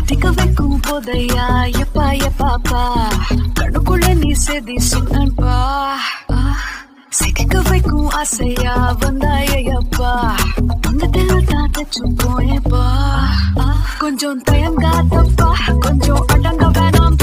திக்க வைக்கும் போதையா எப்பா எப்பாப்பா கண்ணுக்குள்ள நீ செதி சொன்னப்பா சிக்க வைக்கும் ஆசையா வந்தாயப்பா அங்கத்தில் தான் தச்சுக்கோயப்பா கொஞ்சம் தயங்காதப்பா கொஞ்சம் அடங்க வேணாம்